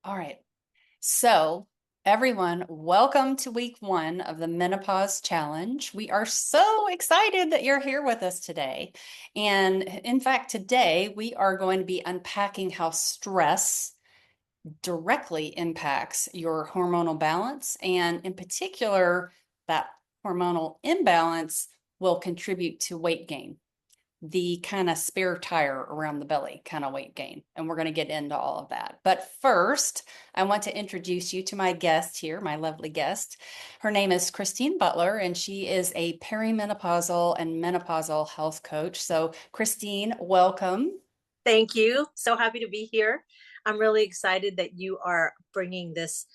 All right. So, everyone, welcome to week one of the Menopause Challenge. We are so excited that you're here with us today. And in fact, today we are going to be unpacking how stress directly impacts your hormonal balance. And in particular, that hormonal imbalance will contribute to weight gain, the kind of spare tire around the belly kind of weight gain. And we're going to get into all of that. But first, I want to introduce you to my guest here, my lovely guest. Her name is Christine Butler, and she is a perimenopausal and menopausal health coach. So, Christine, welcome. Thank you. So happy to be here. I'm really excited that you are bringing this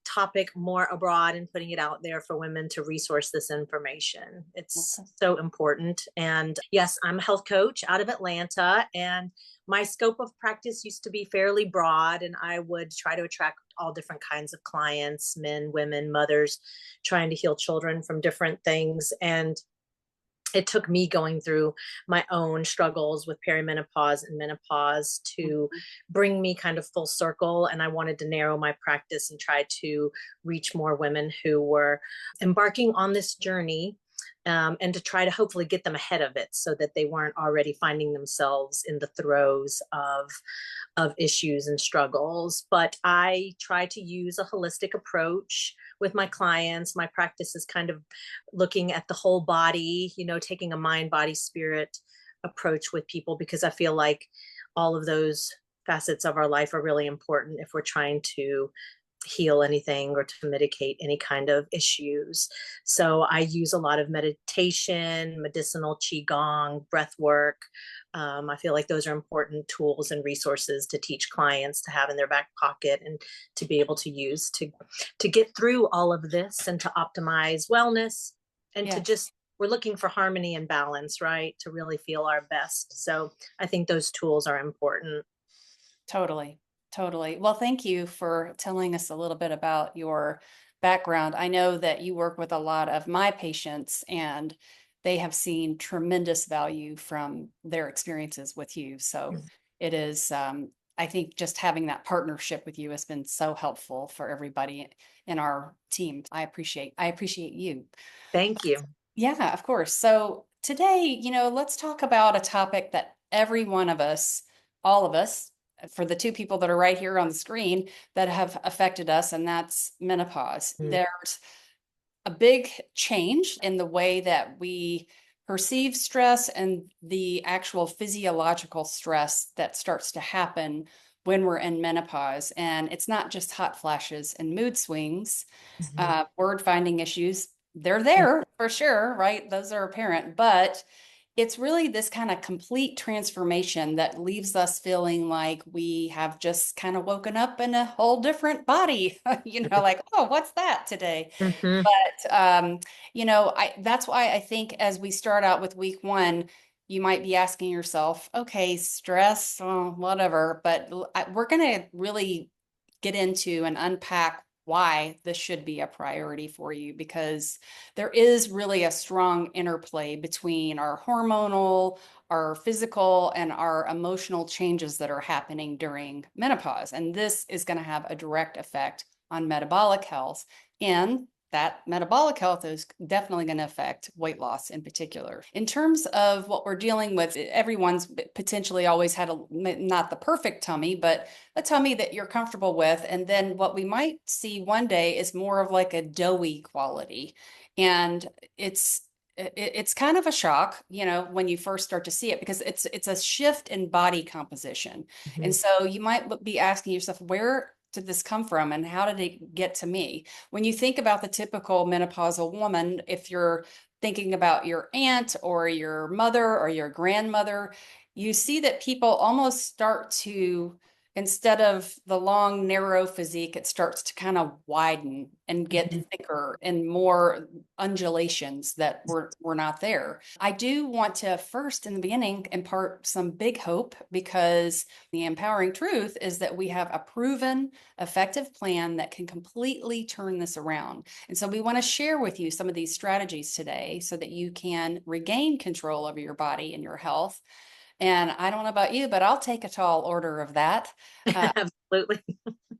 topic more abroad and putting it out there for women to resource this information. It's so important. And yes, I'm a health coach out of Atlanta, and my scope of practice used to be fairly broad, and I would try to attract all different kinds of clients, men, women, mothers, trying to heal children from different things. And it took me going through my own struggles with perimenopause and menopause to bring me kind of full circle. And I wanted to narrow my practice and try to reach more women who were embarking on this journey, and to try to hopefully get them ahead of it so that they weren't already finding themselves in the throes of issues and struggles. But I try to use a holistic approach with my clients. My practice is kind of looking at the whole body, taking a mind, body, spirit approach with people, because I feel like all of those facets of our life are really important if we're trying to heal anything or to mitigate any kind of issues. So I use a lot of meditation, medicinal qigong, breath work. I feel like those are important tools and resources to teach clients to have in their back pocket and to be able to use to get through all of this and to optimize wellness and to Yes, just we're looking for harmony and balance, right? To really feel our best. So I think those tools are important. totally. Totally. Well, thank you for telling us a little bit about your background. I know that you work with a lot of my patients, and they have seen tremendous value from their experiences with you. So it is, I think just having that partnership with you has been so helpful for everybody in our team. I appreciate you. Thank you. Yeah, of course. So today, let's talk about a topic that every one of us, all of us, for the two people that are right here on the screen that have affected us, and that's menopause. Mm. There's a big change in the way that we perceive stress and the actual physiological stress that starts to happen when we're in menopause. And it's not just hot flashes and mood swings, Mhm. word finding issues. They're there for sure, right? Those are apparent, but it's really this kind of complete transformation that leaves us feeling like we have just kind of woken up in a whole different body, like, oh, what's that today? Mhm. But that's why I think as we start out with week one, you might be asking yourself, okay, stress, oh, whatever. But we're going to really get into and unpack why this should be a priority for you, because there is really a strong interplay between our hormonal, our physical, and our emotional changes that are happening during menopause. And this is going to have a direct effect on metabolic health. And that metabolic health is definitely going to affect weight loss in particular. In terms of what we're dealing with, everyone's potentially always had not the perfect tummy, but a tummy that you're comfortable with. And then what we might see one day is more of like a doughy quality. And it's kind of a shock, when you first start to see it, because it's a shift in body composition. And Mhm. so you might be asking yourself, where did this come from and how did it get to me? When you think about the typical menopausal woman, if you're thinking about your aunt or your mother or your grandmother, you see that people almost start to, instead of the long, narrow physique, it starts to kind of widen and get Mhm. thicker and more undulations that were not there. I do want to first, in the beginning, impart some big hope, because the empowering truth is that we have a proven, effective plan that can completely turn this around. And so we want to share with you some of these strategies today so that you can regain control over your body and your health. And I don't know about you, but I'll take a tall order of that. Uh, Absolutely.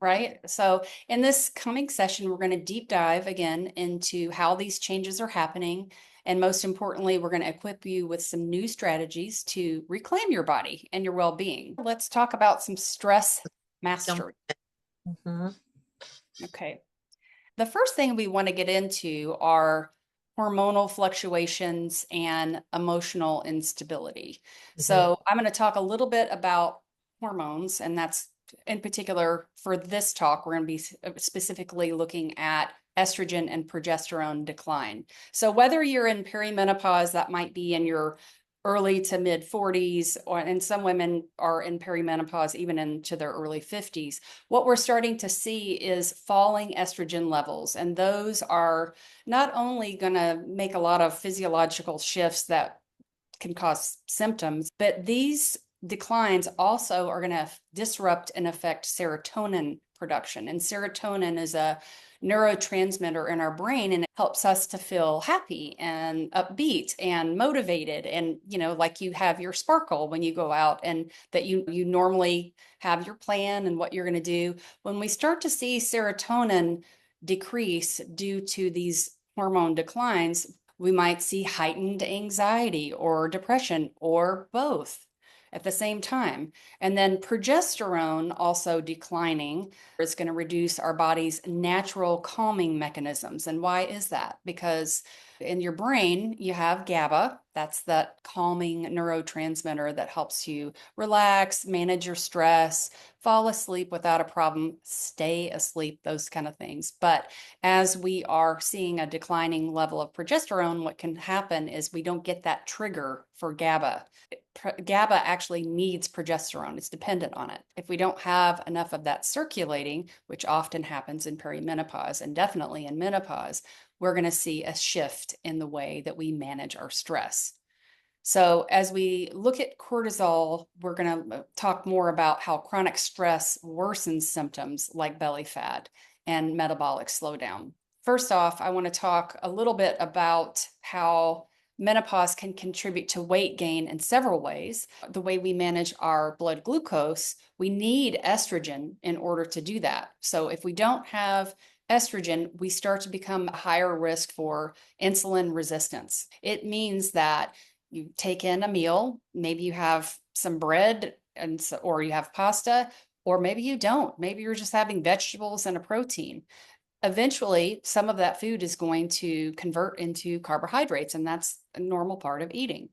right? So in this coming session, we're going to deep dive again into how these changes are happening. And most importantly, we're going to equip you with some new strategies to reclaim your body and your well-being. Let's talk about some stress Jump. mastery. Mhm. Okay. The first thing we want to get into are hormonal fluctuations and emotional instability. Mhm. So, I'm going to talk a little bit about hormones, and that's in particular for this talk, we're going to be specifically looking at estrogen and progesterone decline. So, whether you're in perimenopause, that might be in your early to mid 40s, or and some women are in perimenopause even into their early 50s, what we're starting to see is falling estrogen levels. And those are not only going to make a lot of physiological shifts that can cause symptoms, but these declines also are going to disrupt and affect serotonin production. And serotonin is a neurotransmitter in our brain, and it helps us to feel happy and upbeat and motivated, and like you have your sparkle when you go out, and that you normally have your plan and what you're going to do. When we start to see serotonin decrease due to these hormone declines, we might see heightened anxiety or depression or both at the same time. And then progesterone also declining is going to reduce our body's natural calming mechanisms. And why is that? Because in your brain, you have GABA. That's that calming neurotransmitter that helps you relax, manage your stress, fall asleep without a problem, stay asleep, those kind of things. But as we are seeing a declining level of progesterone, what can happen is we don't get that trigger for GABA. GABA actually needs progesterone, it's dependent on it. If we don't have enough of that circulating, which often happens in perimenopause and definitely in menopause, we're going to see a shift in the way that we manage our stress. So, as we look at cortisol, we're going to talk more about how chronic stress worsens symptoms like belly fat and metabolic slowdown. First off, I want to talk a little bit about how menopause can contribute to weight gain in several ways. The way we manage our blood glucose, we need estrogen in order to do that. So, if we don't have estrogen, we start to become a higher risk for insulin resistance. It means that you take in a meal, maybe you have some bread or you have pasta, or maybe you don't. Maybe you're just having vegetables and a protein. Eventually, some of that food is going to convert into carbohydrates, and that's a normal part of eating.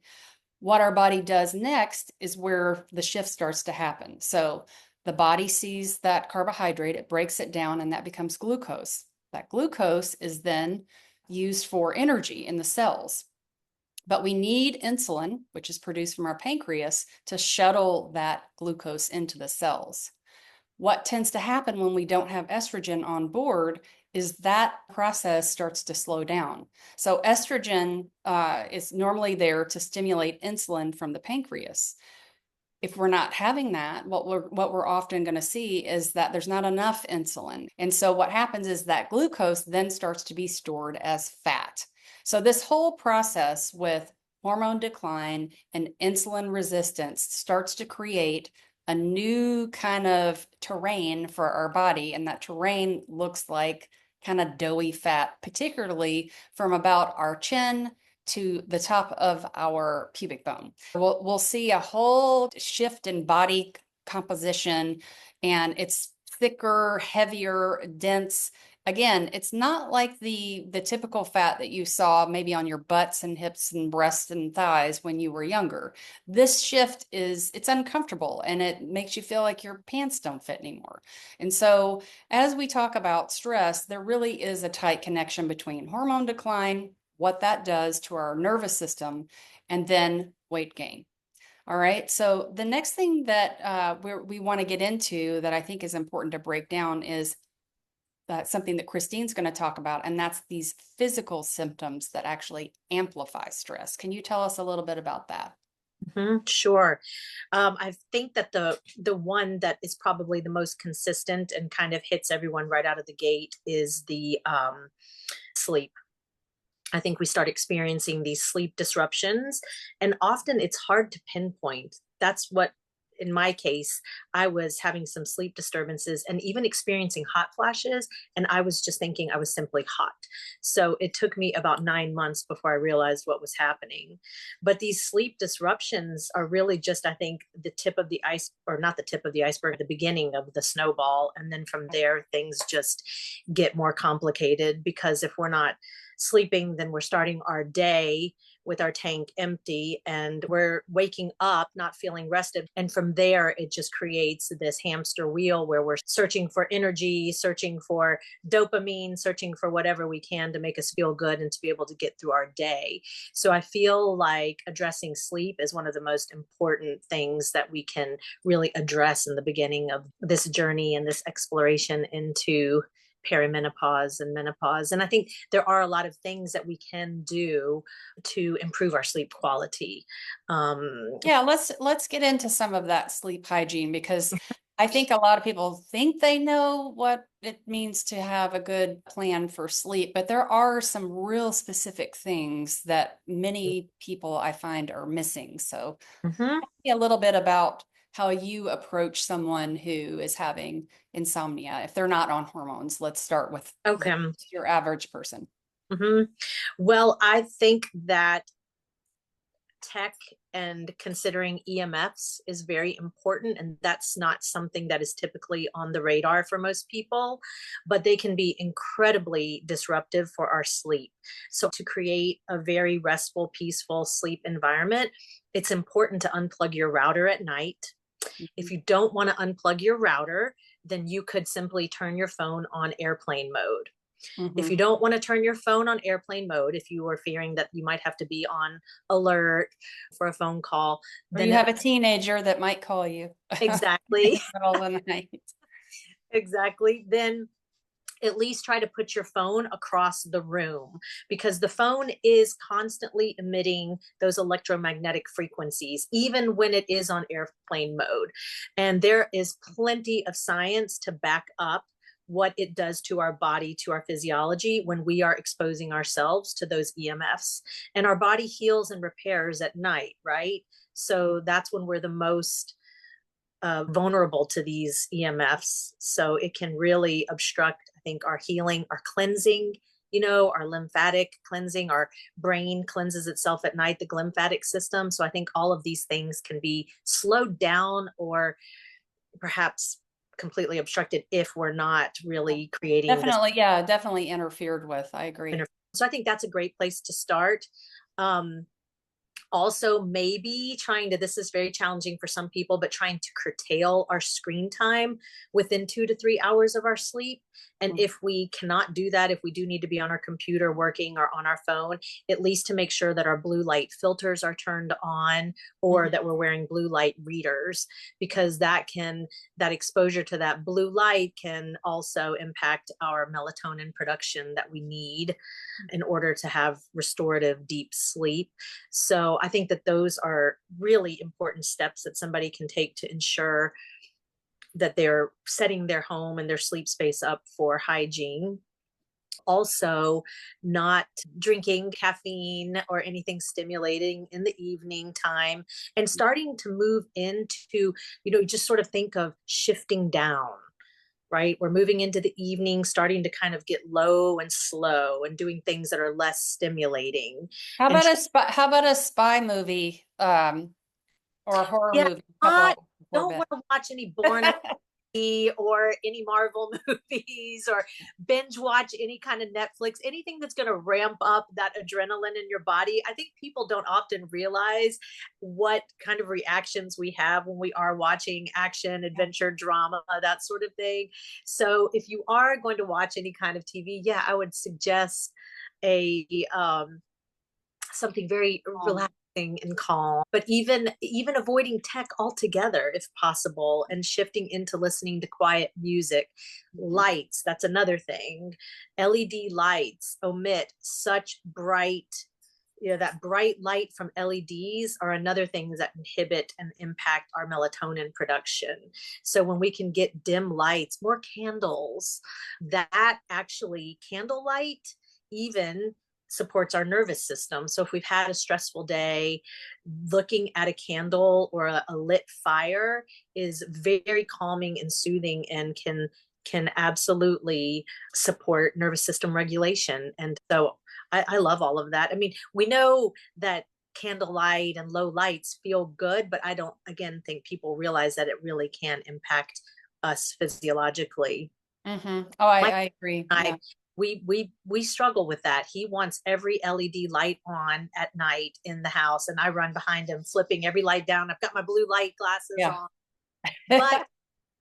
What our body does next is where the shift starts to happen. So the body sees that carbohydrate, it breaks it down, and that becomes glucose. That glucose is then used for energy in the cells. But we need insulin, which is produced from our pancreas, to shuttle that glucose into the cells. What tends to happen when we don't have estrogen on board is that process starts to slow down. So estrogen is normally there to stimulate insulin from the pancreas. If we're not having that, what we're often going to see is that there's not enough insulin. And so what happens is that glucose then starts to be stored as fat. So this whole process with hormone decline and insulin resistance starts to create a new kind of terrain for our body. And that terrain looks like kind of doughy fat, particularly from about our chin to the top of our pubic bone. We'll see a whole shift in body composition, and it's thicker, heavier, dense. Again, it's not like the typical fat that you saw maybe on your butts and hips and breasts and thighs when you were younger. This shift it's uncomfortable, and it makes you feel like your pants don't fit anymore. And so as we talk about stress, there really is a tight connection between hormone decline, what that does to our nervous system, and then weight gain. All right. So the next thing that we want to get into that I think is important to break down is something that Christine's going to talk about, and that's these physical symptoms that actually amplify stress. Can you tell us a little bit about that? Sure. I think that the one that is probably the most consistent and kind of hits everyone right out of the gate is the sleep. I think we start experiencing these sleep disruptions, and often it's hard to pinpoint. That's what in my case, I was having some sleep disturbances and even experiencing hot flashes. And I was just thinking I was simply hot. So it took me about 9 months before I realized what was happening. But these sleep disruptions are really just, I think, the tip of the ice, or not the tip of the iceberg, the beginning of the snowball. And then from there, things just get more complicated, because if we're not sleeping, then we're starting our day with our tank empty and we're waking up not feeling rested. And from there, it just creates this hamster wheel where we're searching for energy, searching for dopamine, searching for whatever we can to make us feel good and to be able to get through our day. So I feel like addressing sleep is one of the most important things that we can really address in the beginning of this journey and this exploration into perimenopause and menopause. And I think there are a lot of things that we can do to improve our sleep quality. Yeah, let's get into some of that sleep hygiene, because I think a lot of people think they know what it means to have a good plan for sleep, but there are some real specific things that many people I find are missing. So Mhm. a little bit about how you approach someone who is having insomnia if they're not on hormones. Let's start with Okay. your average person. Mhm. Well, I think that tech and considering EMFs is very important. And that's not something that is typically on the radar for most people, but they can be incredibly disruptive for our sleep. So, to create a very restful, peaceful sleep environment, it's important to unplug your router at night. If you don't want to unplug your router, then you could simply turn your phone on airplane mode. If you Mhm. don't want to turn your phone on airplane mode, if you are fearing that you might have to be on alert for a phone call, Or then you it, have a teenager that might call you in exactly, the middle of the night. exactly, then at least try to put your phone across the room, because the phone is constantly emitting those electromagnetic frequencies, even when it is on airplane mode. And there is plenty of science to back up what it does to our body, to our physiology, when we are exposing ourselves to those EMFs. And our body heals and repairs at night, right? So that's when we're the most vulnerable to these EMFs. So it can really obstruct, I think, our healing, our cleansing, our lymphatic cleansing. Our brain cleanses itself at night, the glymphatic system. So I think all of these things can be slowed down or perhaps completely obstructed if we're not really creating this. Definitely, yeah, definitely interfered with. I agree. So I think that's a great place to start. Um, Also, maybe trying to, this is very challenging for some people, but trying to curtail our screen time within 2 to 3 hours of our sleep. And Mm. if we cannot do that, if we do need to be on our computer working or on our phone, at least to make sure that our blue light filters are turned on, or Mhm. that we're wearing blue light readers, because that exposure to that blue light can also impact our melatonin production that we need in order to have restorative deep sleep. So I think that those are really important steps that somebody can take to ensure that they're setting their home and their sleep space up for hygiene. Also, not drinking caffeine or anything stimulating in the evening time, and starting to move into, just sort of think of shifting down, right? We're moving into the evening, starting to kind of get low and slow and doing things that are less stimulating. How And about a spy movie, or a horror yeah, movie a not, couple before don't bed? want to watch any Bourne or any Marvel movies, or binge watch any kind of Netflix, anything that's going to ramp up that adrenaline in your body. I think people don't often realize what kind of reactions we have when we are watching action, adventure, drama, that sort of thing. So if you are going to watch any kind of TV, yeah, I would suggest a something very Um, relaxing and calm, but even avoiding tech altogether if possible, and shifting into listening to quiet music. mhm. Lights, that's another thing. LED lights omit such bright, that bright light from LEDs are another thing that inhibit and impact our melatonin production. So when we can get dim lights, more candles, that actually candlelight even supports our nervous system. So if we've had a stressful day, looking at a candle or a lit fire is very calming and soothing, and can absolutely support nervous system regulation. And so I love all of that. I mean, we know that candlelight and low lights feel good, but I don't, again, think people realize that it really can impact us physiologically. Mm-hmm. Oh, My I agree. Yeah. I we struggle with that. He wants every LED light on at night in the house, and I run behind him flipping every light down. I've got my blue light glasses Yeah. on. But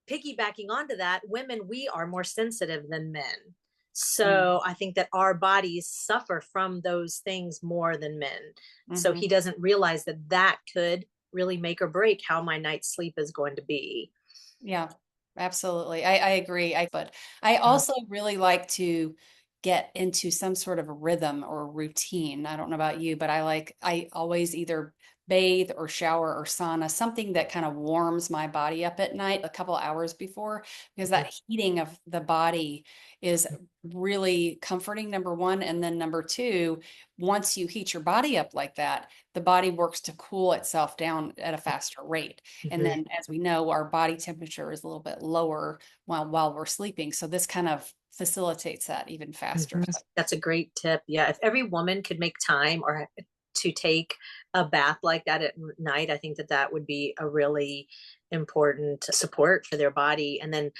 piggybacking onto that, women, we are more sensitive than men. So I think that our bodies suffer from those things more than men. So Mm-hmm. he doesn't realize that that could really make or break how my night's sleep is going to be. Yeah, absolutely. I agree. But I also really like to get into some sort of a rhythm or routine. I don't know about you, but I always either bathe or shower or sauna, something that kind of warms my body up at night a couple hours before, because that heating of the body is really comforting, number one. And then number two, once you heat your body up like that, the body works to cool itself down at a faster rate. And Mhm. then, as we know, our body temperature is a little bit lower while we're sleeping. So this kind of facilitates that even faster. Mhm. That's a great tip. Yeah, if every woman could make time or to take a bath like that at night, I think that that would be a really important support for their body. And then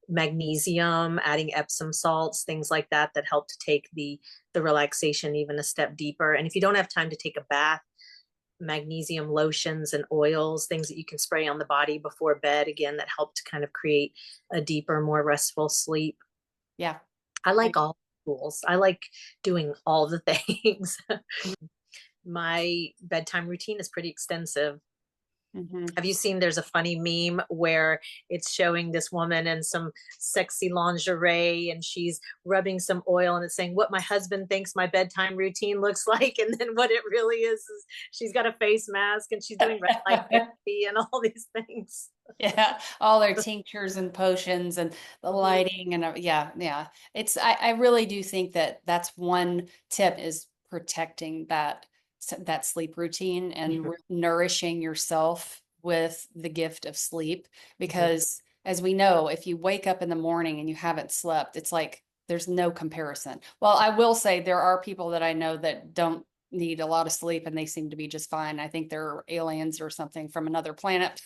magnesium, adding Epsom salts, things like that that help to take the relaxation even a step deeper. And if you don't have time to take a bath, magnesium lotions and oils, things that you can spray on the body before bed, again, that help to kind of create a deeper, more restful sleep. Yeah. I I- like all tools. I like doing all the things. My bedtime routine is pretty extensive. Mhm. Have you seen there's a funny meme where it's showing this woman in some sexy lingerie and she's rubbing some oil and it's saying what my husband thinks my bedtime routine looks like, and then what it really is she's got a face mask and she's doing red light therapy and all these things. Yeah, all their tinctures and potions and the lighting and yeah, yeah. I really do think that that's one tip is protecting that sleep routine and Mhm, nourishing yourself with the gift of sleep mhm, because as we know, if you wake up in the morning and you haven't slept, it's like there's no comparison. Well, I will say there are people that I know that don't need a lot of sleep and they seem to be just fine. I think they're aliens or something from another planet,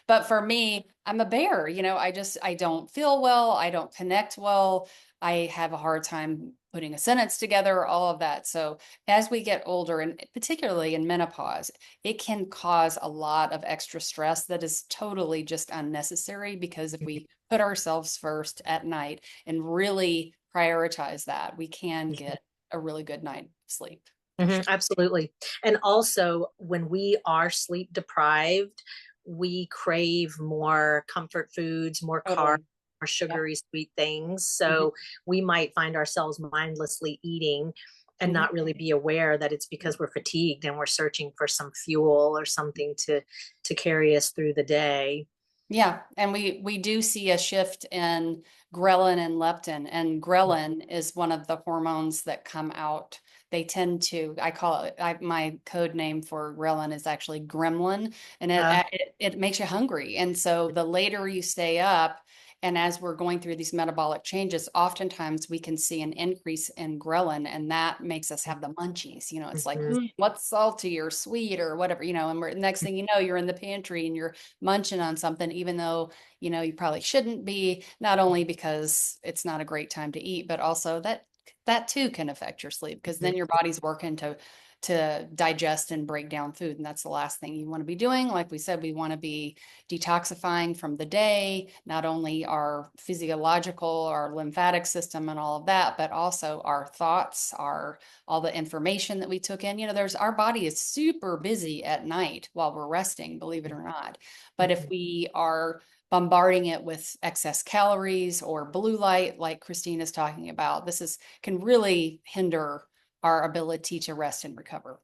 but for me, I'm a bear. I don't feel well, I don't connect well, I have a hard time putting a sentence together, all of that. So as we get older, and particularly in menopause, it can cause a lot of extra stress that is totally just unnecessary because if we put ourselves first at night and really prioritize that, we can mhm. get a really good night's sleep for Mhm, sure. absolutely. And also, when we are sleep deprived, we crave more comfort foods, more carbs, Totally. more Yeah. sugary sweet things. Mhm. So we might find ourselves mindlessly eating and Mhm. not really be aware that it's because we're fatigued and we're searching for some fuel or something to carry us through the day. Yeah, and we do see a shift in ghrelin and leptin, and ghrelin is one of the hormones that come out. They tend to, I call it, my code name for ghrelin is actually gremlin, and Uh, it makes you hungry. And so the later you stay up, and as we're going through these metabolic changes, oftentimes we can see an increase in ghrelin, and that makes us have the munchies. It's like, mhm, what's salty or sweet or whatever, and next thing you know, you're in the pantry and you're munching on something, even though, you probably shouldn't be, not only because it's not a great time to eat, but also that too can affect your sleep because then mhm, your body's working to digest and break down food. And that's the last thing you want to be doing. Like we said, we want to be detoxifying from the day, not only our physiological, our lymphatic system and all of that, but also our thoughts, all the information that we took in. There's our body is super busy at night while we're resting, believe it or not. But if mhm. we are bombarding it with excess calories or blue light, like Christine is talking about, can really hinder our ability to rest and recover.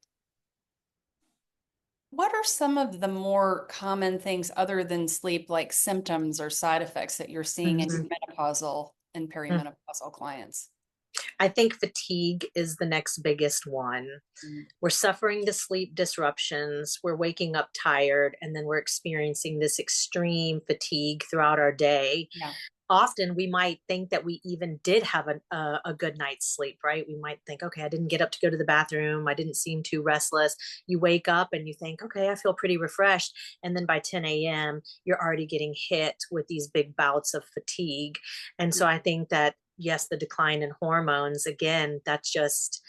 What are some of the more common things other than sleep, like symptoms or side effects that you're seeing in your Mhm, menopausal and mhm. perimenopausal clients? I think fatigue is the next biggest one. Mm. We're suffering the sleep disruptions, we're waking up tired, and then we're experiencing this extreme fatigue throughout our day. Yeah. Often we might think that we even did have a good night's sleep, right? We might think, okay, I didn't get up to go to the bathroom. I didn't seem too restless. You wake up and you think, okay, I feel pretty refreshed. And then by 10 a.m., you're already getting hit with these big bouts of fatigue. And so I think that, yes, the decline in hormones, again, that's just,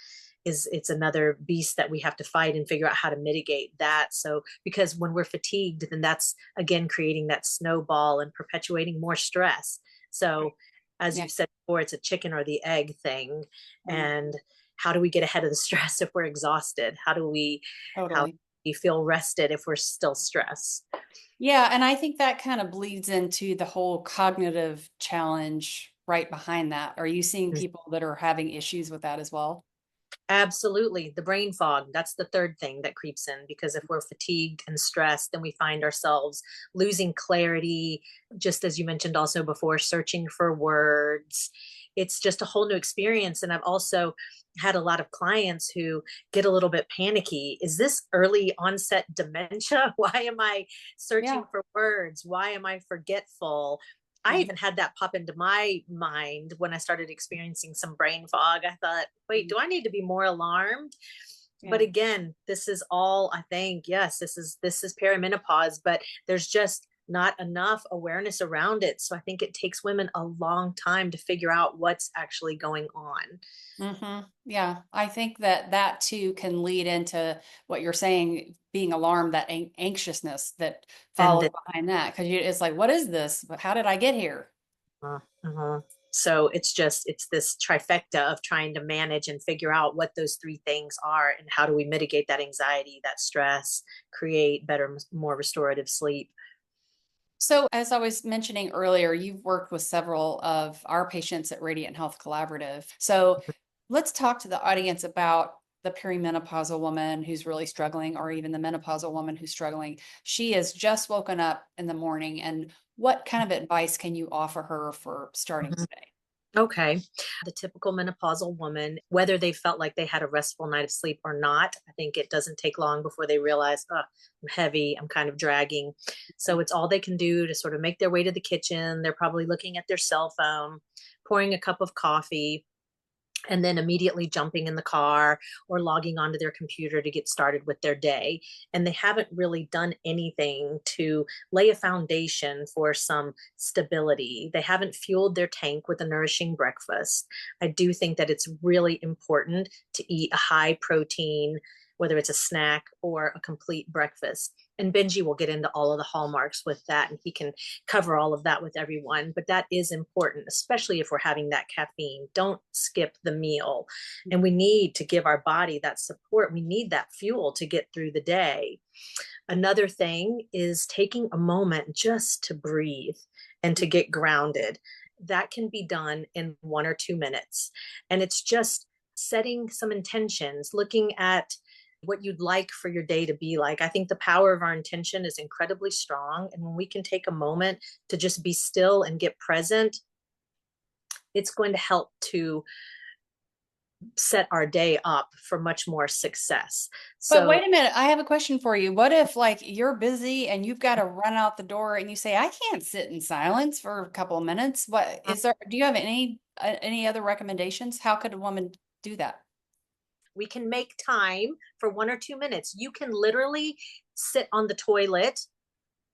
it's another beast that we have to fight and figure out how to mitigate that. So because when we're fatigued, then that's again creating that snowball and perpetuating more stress. So as Yeah. you've said before, it's a chicken or the egg thing. Mm. And how do we get ahead of the stress if we're exhausted? How do Totally. we feel rested if we're still stressed? Yeah, and I think that kind of bleeds into the whole cognitive challenge right behind that. Are you seeing people that are having issues with that as well? Absolutely. The brain fog, that's the third thing that creeps in, because if we're fatigued and stressed, then we find ourselves losing clarity, just as you mentioned also before, searching for words. It's just a whole new experience. And I've also had a lot of clients who get a little bit panicky. Is this early onset dementia? Why am I searching Yeah. for words? Why am I forgetful? I Mhm. even had that pop into my mind when I started experiencing some brain fog. I thought, wait, do I need to be more alarmed? But Yeah. again, this is all, I think, yes, this is perimenopause, but there's just not enough awareness around it. So I think it takes women a long time to figure out what's actually going on. Yeah, I think that that too can lead into what you're saying, being alarmed, that anxiousness that And follows behind that. Because it's like, what is this? But how did I get here? uh-huh. So it's this trifecta of trying to manage and figure out what those three things are and how do we mitigate that anxiety, that stress, create better, more restorative sleep. So, as I was mentioning earlier, you've worked with several of our patients at Radiant Health Collaborative. So, let's talk to the audience about the perimenopausal woman who's really struggling, or even the menopausal woman who's struggling. She has just woken up in the morning, and what kind of advice can you offer her for starting Mhm. today? Okay. The typical menopausal woman, whether they felt like they had a restful night of sleep or not, I think it doesn't take long before they realize, oh, I'm heavy, I'm kind of dragging. So it's all they can do to sort of make their way to the kitchen. They're probably looking at their cell phone, pouring a cup of coffee, and then immediately jumping in the car or logging onto their computer to get started with their day. And they haven't really done anything to lay a foundation for some stability. They haven't fueled their tank with a nourishing breakfast. I do think that it's really important to eat a high protein, whether it's a snack or a complete breakfast. And Benji will get into all of the hallmarks with that, and he can cover all of that with everyone. But that is important, especially if we're having that caffeine. Don't skip the meal. And we need to give our body that support. We need that fuel to get through the day. Another thing is taking a moment just to breathe and to get grounded. That can be done in 1 or 2 minutes. And it's just setting some intentions, looking at what you'd like for your day to be like. I think the power of our intention is incredibly strong. And when we can take a moment to just be still and get present, it's going to help to set our day up for much more success. But wait So a minute, I have a question for you. What if like you're busy and you've got to run out the door and you say, I can't sit in silence for a couple of minutes? What is there, do you have any other recommendations? How could a woman do that? we can make time for 1 or 2 minutes. You can literally sit on the toilet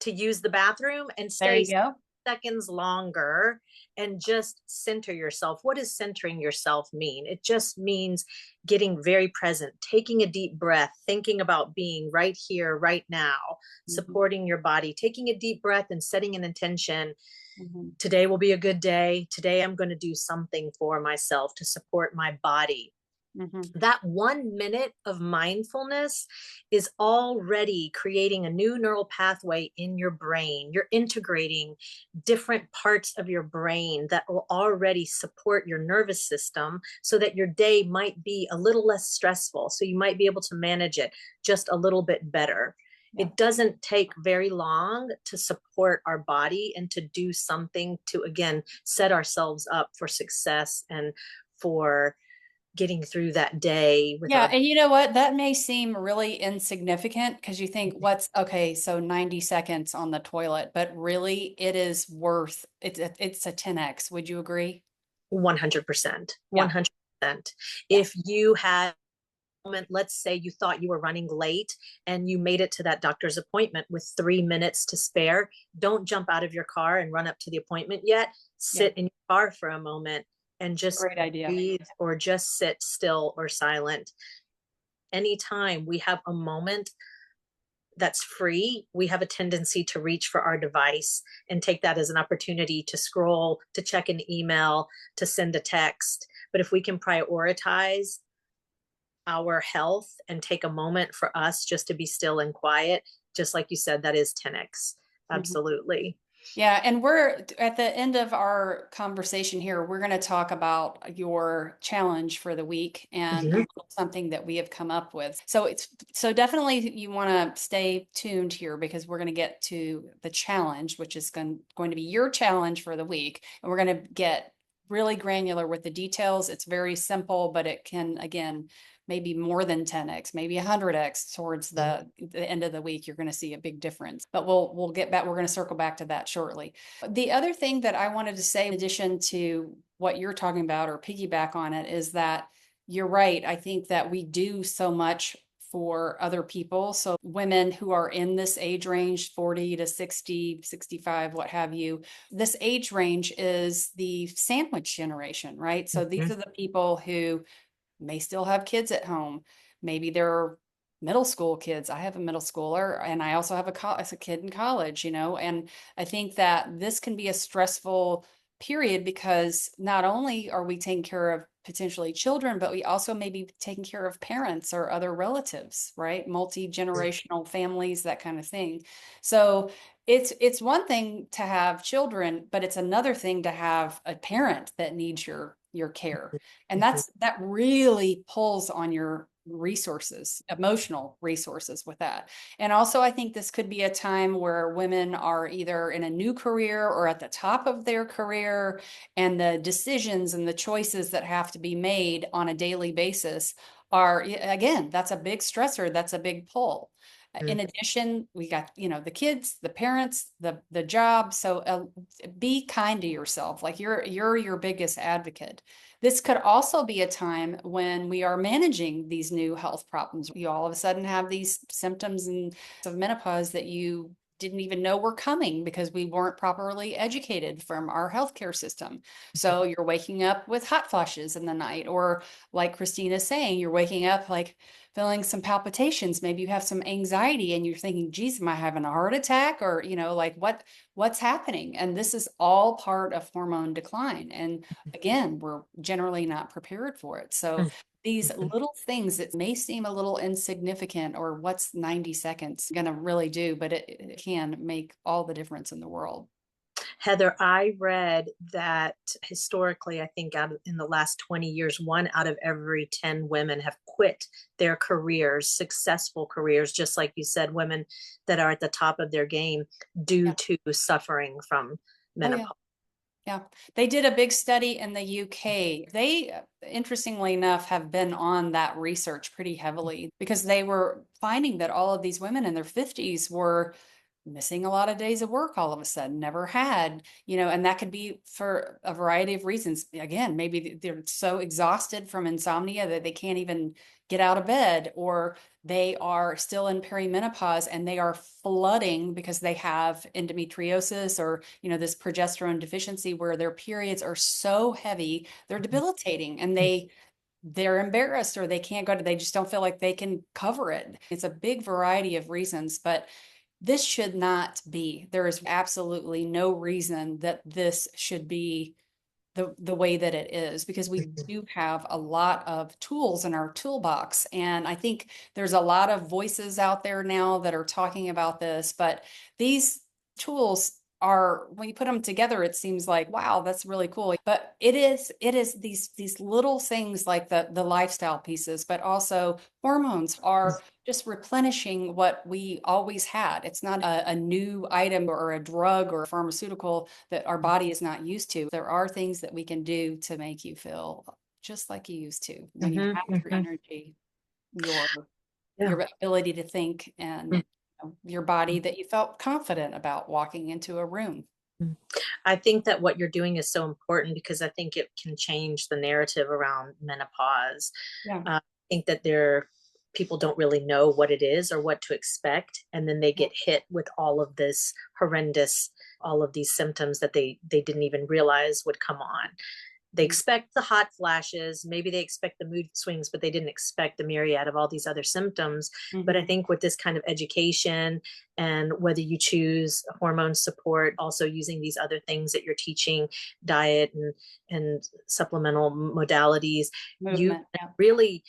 to use the bathroom and There stay you go. seconds longer and just center yourself. What does centering yourself mean? It just means getting very present, taking a deep breath, thinking about being right here, right now, Mhm, supporting your body, taking a deep breath and setting an intention. mhm, Today will be a good day. Today I'm going to do something for myself to support my body. mhm, That 1 minute of mindfulness is already creating a new neural pathway in your brain. You're integrating different parts of your brain that will already support your nervous system so that your day might be a little less stressful. So you might be able to manage it just a little bit better. yeah. It doesn't take very long to support our body and to do something to, again, set ourselves up for success and for getting through that day with Yeah, our and you know what? That may seem really insignificant because you think, what's okay, so 90 seconds on the toilet, but really it is worth it's a 10x. Would you agree? 100%, Yeah. 100%. Yeah. If you had moment, let's say you thought you were running late and you made it to that doctor's appointment with 3 minutes to spare, don't jump out of your car and run up to the appointment yet. Yeah. Sit in your car for a moment and just Great idea. breathe or just sit still or silent. Anytime we have a moment that's free, we have a tendency to reach for our device and take that as an opportunity to scroll, to check an email, to send a text. But if we can prioritize our health and take a moment for us just to be still and quiet, just like you said, that is 10x. Mhm. Absolutely. Yeah, and we're at the end of our conversation here. We're going to talk about your challenge for the week and Mhm. something that we have come up with. So definitely you want to stay tuned here because we're going to get to the challenge, which is going to be your challenge for the week, and we're going to get really granular with the details. It's very simple, but it can again maybe more than 10x, maybe 100x towards the end of the week. You're going to see a big difference. But we'll get back. We're going to circle back to that shortly. The other thing that I wanted to say, in addition to what you're talking about or piggyback on it, is that you're right. I think that we do so much for other people. So women who are in this age range, 40 to 60, 65, what have you, this age range is the sandwich generation, right? So these Mhm. are the people who may still have kids at home. Maybe they're middle school kids. I have a middle schooler and I also have a kid in college, and I think that this can be a stressful period because not only are we taking care of potentially children, but we also may be taking care of parents or other relatives, right? Multi-generational families, that kind of thing. So it's one thing to have children, but it's another thing to have a parent that needs your care. And Mhm. that really pulls on your resources, emotional resources with that. And also, I think this could be a time where women are either in a new career or at the top of their career, and the decisions and the choices that have to be made on a daily basis are, again, that's a big stressor, that's a big pull. In addition, we got, the kids, the parents, the job. So be kind to yourself. Like you're your biggest advocate. This could also be a time when we are managing these new health problems. You all of a sudden have these symptoms of menopause that you didn't even know were coming because we weren't properly educated from our healthcare system. So you're waking up with hot flushes in the night, or like Christina is saying, you're waking up like feeling some palpitations. Maybe you have some anxiety and you're thinking, geez, am I having a heart attack? Or, like what's happening? And this is all part of hormone decline. And again, we're generally not prepared for it. So these Mhm. little things that may seem a little insignificant, or what's 90 seconds going to really do, but it can make all the difference in the world. Heather, I read that historically, I think in the last 20 years, 1 out of every 10 women have quit their careers, successful careers, just like you said, women that are at the top of their game due Yeah. to suffering from Oh, yeah. menopause. Yeah, they did a big study in the UK. They, interestingly enough, have been on that research pretty heavily because they were finding that all of these women in their 50s were missing a lot of days of work all of a sudden, never had, and that could be for a variety of reasons. Again, maybe they're so exhausted from insomnia that they can't even get out of bed, or they are still in perimenopause and they are flooding because they have endometriosis, or this progesterone deficiency where their periods are so heavy they're debilitating, and they're embarrassed, or they can't go to, they just don't feel like they can cover it. It's a big variety of reasons, but this should not be. There is absolutely no reason that this should be the way that it is, because we do have a lot of tools in our toolbox. And I think there's a lot of voices out there now that are talking about this, but these tools are, when you put them together, it seems like, wow, that's really cool. But it is these little things like the lifestyle pieces, but also hormones are just replenishing what we always had. It's not a new item or a drug or a pharmaceutical that our body is not used to. There are things that we can do to make you feel just like you used to. When you Hmm. have your Hmm. energy, your Yeah. your ability to think, and your body that you felt confident about walking into a room. Mhm. I think that what you're doing is so important because I think it can change the narrative around menopause. Yeah. I think that people don't really know what it is or what to expect, and then they Yeah. get hit with all of this horrendous, all of these symptoms that they didn't even realize would come on. They expect the hot flashes, maybe they expect the mood swings, but they didn't expect the myriad of all these other symptoms. But I Mhm. think with this kind of education, and whether you choose hormone support, also using these other things that you're teaching, diet and supplemental modalities, you Movement. can Yeah. really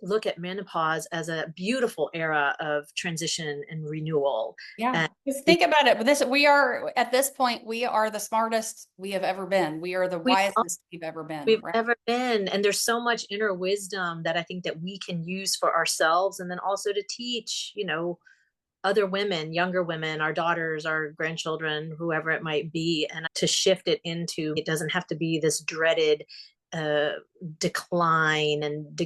look at menopause as a beautiful era of transition and renewal. Yeah. And Just we think about it. We are at this point, we are the smartest we have ever been. We are the we wisest we've ever been, we've right? ever been, and there's so much inner wisdom that I think that we can use for ourselves, and then also to teach, other women, younger women, our daughters, our grandchildren, whoever it might be, and to shift it into, it doesn't have to be this dreaded uh, decline and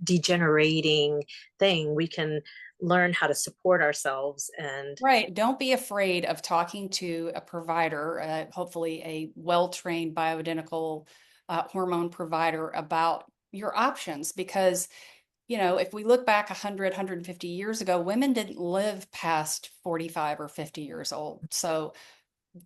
degenerating thing. We can learn how to support ourselves and Right. Don't be afraid of talking to a provider, hopefully a well-trained bioidentical hormone provider about your options. Because, if we look back 100, 150 years ago, women didn't live past 45 or 50 years old. So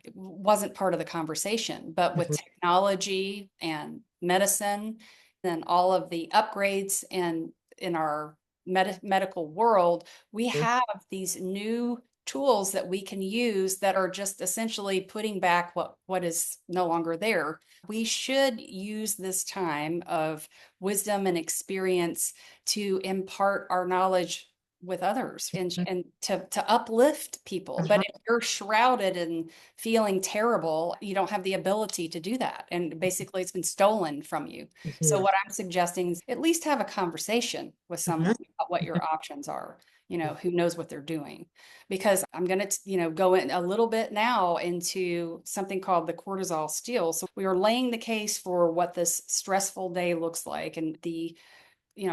it wasn't part of the conversation. But with Mhm, technology and medicine and all of the upgrades in our medical world, we mhm, have these new tools that we can use that are just essentially putting back what is no longer there. We should use this time of wisdom and experience to impart our knowledge with others, and mhm, to uplift people. But mhm, if you're shrouded in feeling terrible, you don't have the ability to do that. And basically, it's been stolen from you. So, mhm, what I'm suggesting is at least have a conversation with mhm, someone about what your options are, who knows what they're doing. Because I'm going to, go in a little bit now into something called the cortisol steal. So, we are laying the case for what this stressful day looks like, and the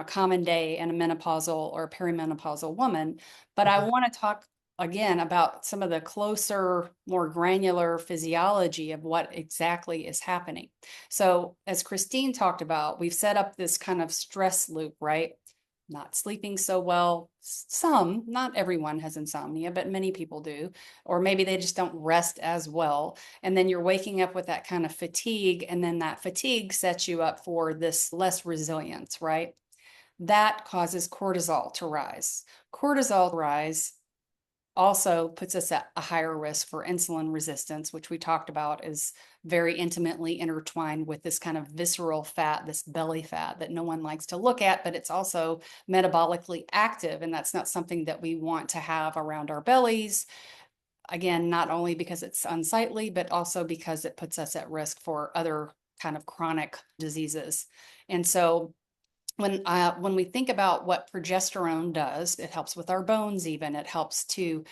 common day in a menopausal or perimenopausal woman. But I mhm, want to talk again about some of the closer, more granular physiology of what exactly is happening. So, as Christine talked about, we've set up this kind of stress loop, right? Not sleeping so well. Some, not everyone has insomnia, but many people do. Or maybe they just don't rest as well. And then you're waking up with that kind of fatigue. And then that fatigue sets you up for this less resilience, right? That causes cortisol to rise. Cortisol rise also puts us at a higher risk for insulin resistance, which we talked about is very intimately intertwined with this kind of visceral fat, this belly fat that no one likes to look at, but it's also metabolically active. And that's not something that we want to have around our bellies. Again, not only because it's unsightly, but also because it puts us at risk for other kind of chronic diseases. And so when we think about what progesterone does, it helps with our bones. Even it helps to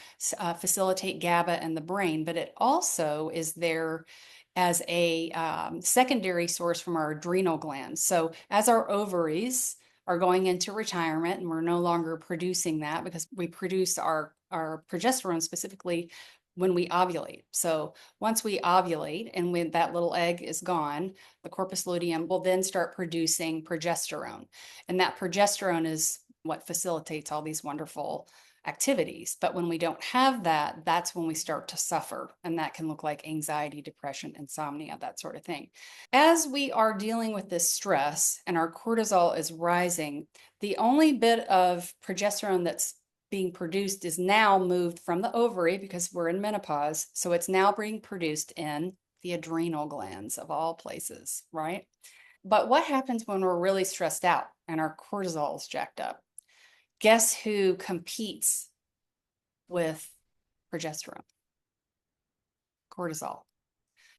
facilitate GABA in the brain, but it also is there as a secondary source from our adrenal glands. So as our ovaries are going into retirement and we're no longer producing that, because we produce our progesterone specifically when we ovulate. So once we ovulate and when that little egg is gone, the corpus luteum will then start producing progesterone. And that progesterone is what facilitates all these wonderful activities. But when we don't have that, that's when we start to suffer. And that can look like anxiety, depression, insomnia, that sort of thing. As we are dealing with this stress and our cortisol is rising, the only bit of progesterone that's being produced is now moved from the ovary because we're in menopause. So it's now being produced in the adrenal glands of all places, right? But what happens when we're really stressed out and our cortisol is jacked up? Guess who competes with progesterone? Cortisol.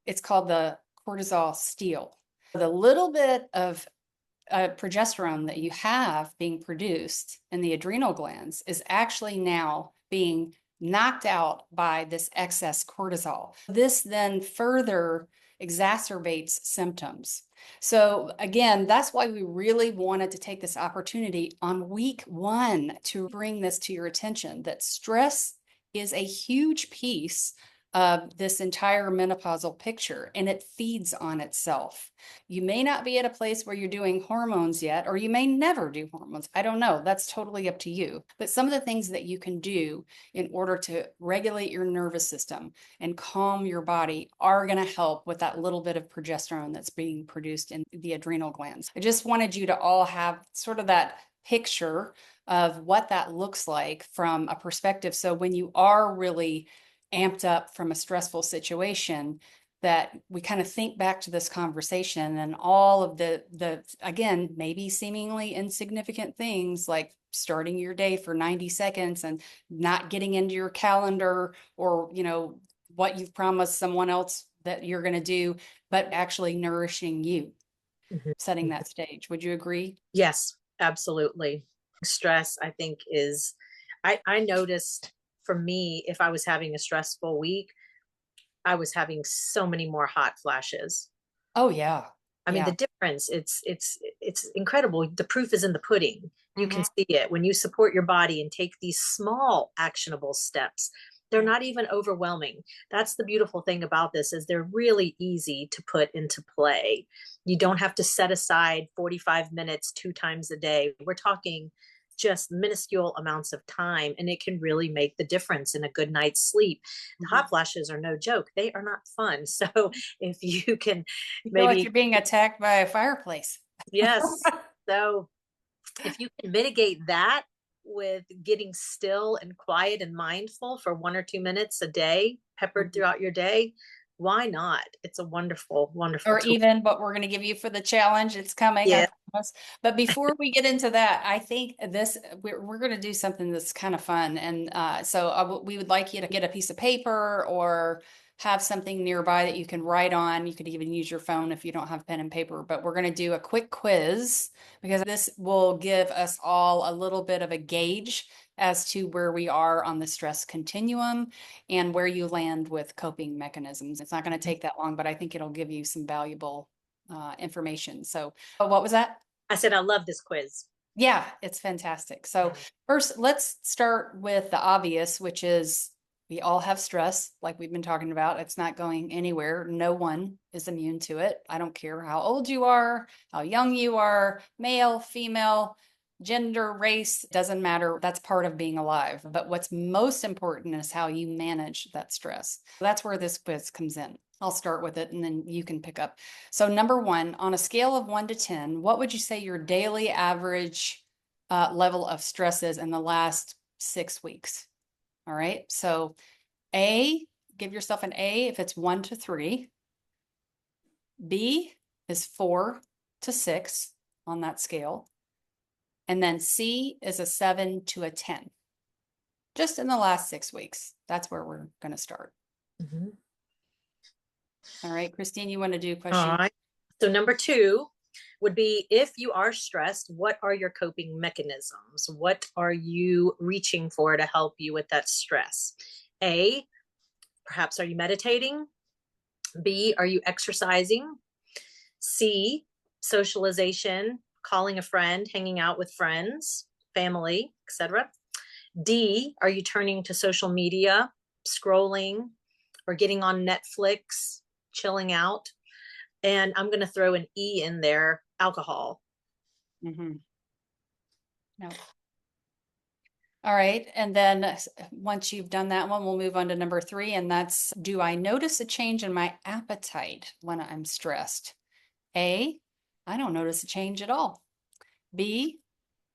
It's called the cortisol steal. The little bit of progesterone that you have being produced in the adrenal glands is actually now being knocked out by this excess cortisol. This then further exacerbates symptoms. So again, that's why we really wanted to take this opportunity on week one to bring this to your attention, that stress is a huge piece of this entire menopausal picture, and it feeds on itself. You may not be at a place where you're doing hormones yet, or you may never do hormones. I don't know. That's totally up to you. But some of the things that you can do in order to regulate your nervous system and calm your body are going to help with that little bit of progesterone that's being produced in the adrenal glands. I just wanted you to all have sort of that picture of what that looks like from a perspective. So when you are really amped up from a stressful situation, that we kind of think back to this conversation and all of the again, maybe seemingly insignificant things like starting your day for 90 seconds and not getting into your calendar, or what you've promised someone else that you're going to do, but actually nourishing you, setting Mhm. that stage. Would you agree? Yes, absolutely. Stress, I think, is, I noticed for me, if I was having a stressful week, I was having so many more hot flashes. Oh yeah. I mean, Yeah. the difference, it's incredible. The proof is in the pudding. You can Hmm. see it when you support your body and take these small actionable steps. They're Yeah. not even overwhelming. That's the beautiful thing about this, is they're really easy to put into play. You don't have to set aside 45 minutes 2 times a day. We're talking just minuscule amounts of time, and it can really make the difference in a good night's sleep. The Hmm. hot flashes are no joke. They are not fun. So if you can You feel like maybe, you're being attacked by a fireplace. yes. So if you can mitigate that with getting still and quiet and mindful for 1 or 2 minutes a day, peppered Mhm. throughout your day, why not? It's a wonderful, wonderful Or tool. even what we're going to give you for the challenge. It's coming, I Yeah. promise. But before we get into that, I think we're going to do something that's kind of fun. And we would like you to get a piece of paper or have something nearby that you can write on. You could even use your phone if you don't have pen and paper. But we're going to do a quick quiz because this will give us all a little bit of a gauge as to where we are on the stress continuum and where you land with coping mechanisms. It's not going to take that long, but I think it'll give you some valuable information. So, what was that? I said, I love this quiz. Yeah, it's fantastic. So, first, let's start with the obvious, which is we all have stress, like we've been talking about. It's not going anywhere. No one is immune to it. I don't care how old you are, how young you are, male, female, gender, race, doesn't matter. That's part of being alive. But what's most important is how you manage that stress. That's where this quiz comes in. I'll start with it and then you can pick up. So, number one, on a scale of 1 to 10, what would you say your daily average level of stress is in the last 6 weeks? All right. So, A, give yourself an A if it's 1 to 3. B is 4 to 6 on that scale. And then C is a 7 to a 10, just in the last 6 weeks. That's where we're going to start. Mhm. All right. Christine, you want to do All question? right. So number two would be, if you are stressed, what are your coping mechanisms? What are you reaching for to help you with that stress? A, perhaps are you meditating? B, are you exercising? C, socialization, calling a friend, hanging out with friends, family, etc. D, are you turning to social media, scrolling, or getting on Netflix, chilling out? And I'm going to throw an E in there, alcohol. Mm-hmm. No. All right. And then once you've done that one, we'll move on to number 3. And that's, do I notice a change in my appetite when I'm stressed? A, I don't notice a change at all. B,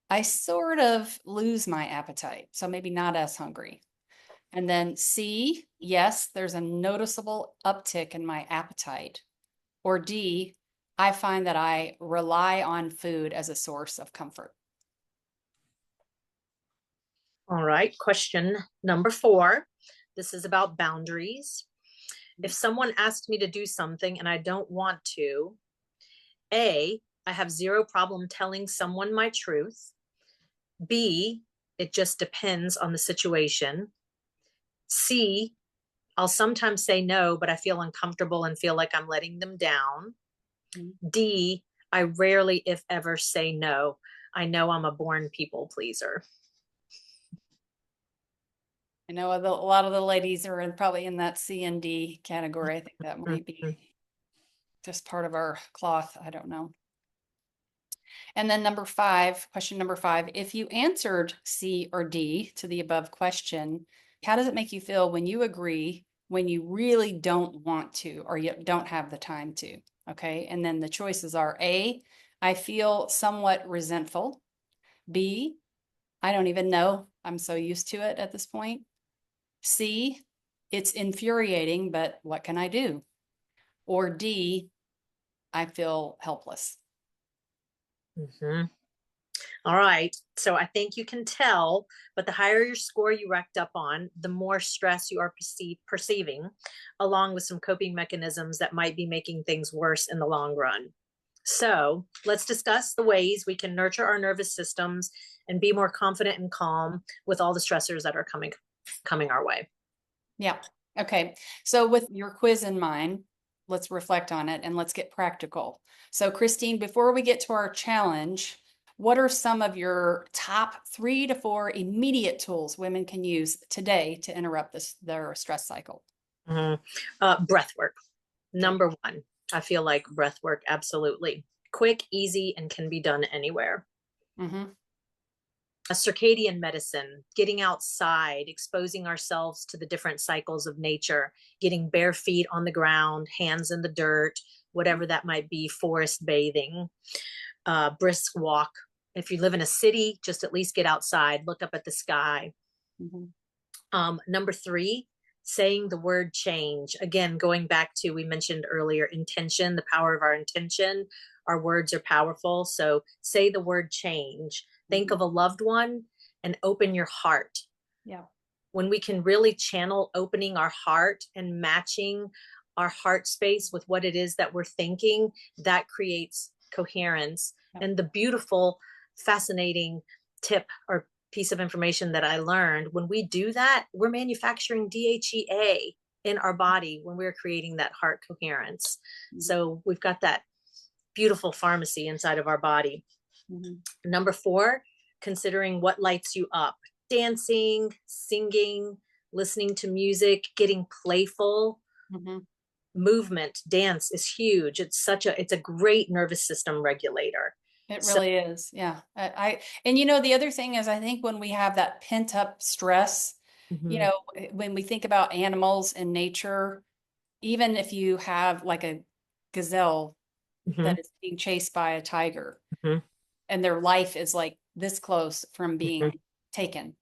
I sort of lose my appetite. So maybe not as hungry. And then C, yes, there's a noticeable uptick in my appetite. Or D, I find that I rely on food as a source of comfort. All right. Question number 4. This is about boundaries. If someone asks me to do something and I don't want to, A, I have zero problem telling someone my truth. B, it just depends on the situation. C, I'll sometimes say no, but I feel uncomfortable and feel like I'm letting them down. Mhm. D, I rarely, if ever, say no. I know I'm a born people pleaser. I know a lot of the ladies are probably in that C and D category. I think that might be Mhm. just part of our cloth. I don't know. And then number five, question number five, if you answered C or D to the above question, how does it make you feel when you agree, when you really don't want to, or you don't have the time to? Okay. And then the choices are A, I feel somewhat resentful. B, I don't even know. I'm so used to it at this point. C, it's infuriating, but what can I do? Or D, I feel helpless. Mhm. All right. So I think you can tell, but the higher your score you racked up on, the more stress you are perceiving, along with some coping mechanisms that might be making things worse in the long run. So let's discuss the ways we can nurture our nervous systems and be more confident and calm with all the stressors that are coming our way. Yeah. Okay. So with your quiz in mind, let's reflect on it and let's get practical. So Christine, before we get to our challenge, what are some of your top 3 to 4 immediate tools women can use today to interrupt their stress cycle? Mhm. Breath work, Okay. number one. I feel like breath work, absolutely. Quick, easy, and can be done anywhere. Mm-hmm. A circadian medicine, getting outside, exposing ourselves to the different cycles of nature, getting bare feet on the ground, hands in the dirt, whatever that might be, forest bathing, brisk walk. If you live in a city, just at least get outside, look up at the sky. Mm-hmm. Number three, saying the word change. Again, going back to, we mentioned earlier, intention, the power of our intention. Our words are powerful. So say the word change. Think Mm-hmm. of a loved one and open your heart. Yeah. When we can really channel opening our heart and matching our heart space with what it is that we're thinking, that creates coherence. Yeah. And the beautiful, fascinating tip or piece of information that I learned, when we do that, we're manufacturing DHEA in our body when we're creating that heart coherence. Mm-hmm. So we've got that beautiful pharmacy inside of our body. Mm-hmm. Number four, considering what lights you up. Dancing, singing, listening to music, getting playful. Mm-hmm. Movement, dance is huge. It's a great nervous system regulator. It So, really is. Yeah. And the other thing is, I think when we have that pent up stress, mhm, when we think about animals and nature, even if you have like a gazelle mhm, that is being chased by a tiger mhm, and their life is like this close from mhm, being taken,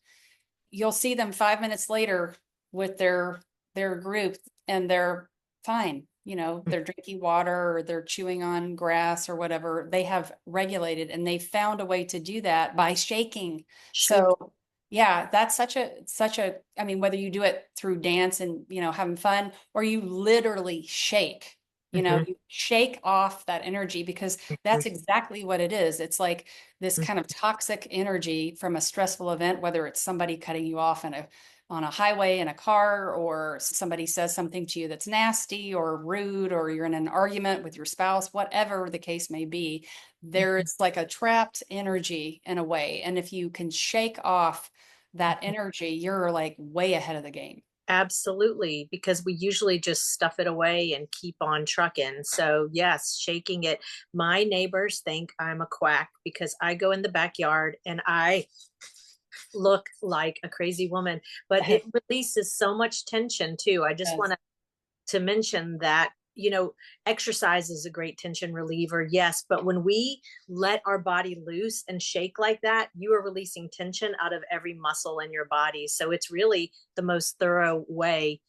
you'll see them 5 minutes later with their group and they're fine. They're drinking water or they're chewing on grass or whatever. They have regulated and they found a way to do that by shaking. sure. So yeah, that's such a, I mean, whether you do it through dance and, having fun, or you literally shake, Mhm, you shake off that energy because mhm, that's exactly what it is. It's like this mhm, kind of toxic energy from a stressful event, whether it's somebody cutting you off on a highway in a car, or somebody says something to you that's nasty or rude, or you're in an argument with your spouse, whatever the case may be, there mhm. is like a trapped energy in a way. And if you can shake off that energy, you're like way ahead of the game. Absolutely, because we usually just stuff it away and keep on trucking. So, yes, shaking it. My neighbors think I'm a quack because I go in the backyard and I look like a crazy woman, but it releases so much tension too. I just want Yes. to mention that, exercise is a great tension reliever, yes, but when we let our body loose and shake like that, you are releasing tension out of every muscle in your body. So it's really the most thorough way